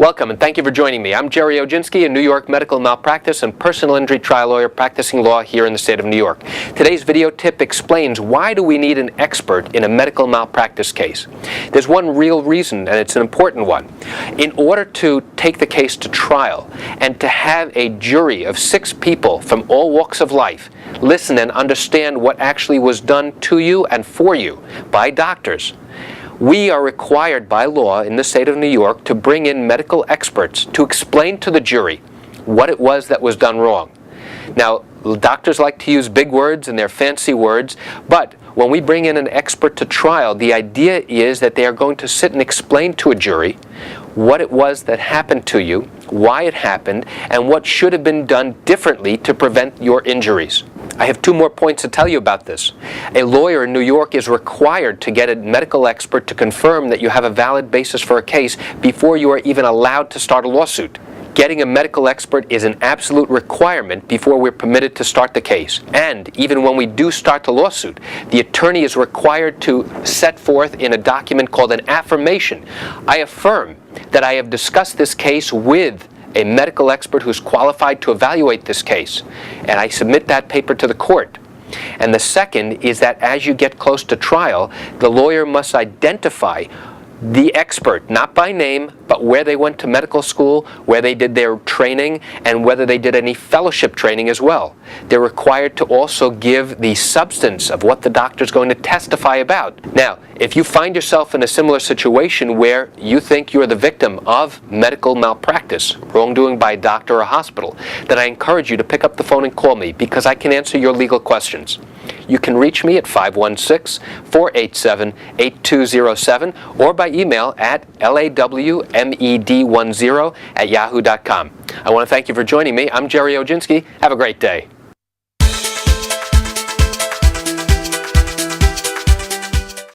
Welcome and thank you for joining me. I'm Jerry Oginski, a New York medical malpractice and personal injury trial lawyer practicing law here in the state of New York. Today's video tip explains why do we need an expert in a medical malpractice case. There's one real reason, and it's an important one. In order to take the case to trial and to have a jury of 6 people from all walks of life listen and understand what actually was done to you and for you by doctors, we are required by law in the state of New York to bring in medical experts to explain to the jury what it was that was done wrong. Now, doctors like to use big words and they're fancy words, but when we bring in an expert to trial, the idea is that they are going to sit and explain to a jury what it was that happened to you, why it happened, and what should have been done differently to prevent your injuries. I have 2 more points to tell you about this. A lawyer in New York is required to get a medical expert to confirm that you have a valid basis for a case before you are even allowed to start a lawsuit. Getting a medical expert is an absolute requirement before we're permitted to start the case. And even when we do start the lawsuit, the attorney is required to set forth in a document called an affirmation. I affirm that I have discussed this case with a medical expert who's qualified to evaluate this case, and I submit that paper to the court. And the second is that as you get close to trial, the lawyer must identify the expert, not by name, but where they went to medical school, where they did their training, and whether they did any fellowship training as well. They're required to also give the substance of what the doctor's going to testify about. Now, if you find yourself in a similar situation where you think you're the victim of medical malpractice, wrongdoing by a doctor or a hospital, then I encourage you to pick up the phone and call me because I can answer your legal questions. You can reach me at 516-487-8207 or by email at lawmed10@yahoo.com. I want to thank you for joining me. I'm Jerry Oginski. Have a great day.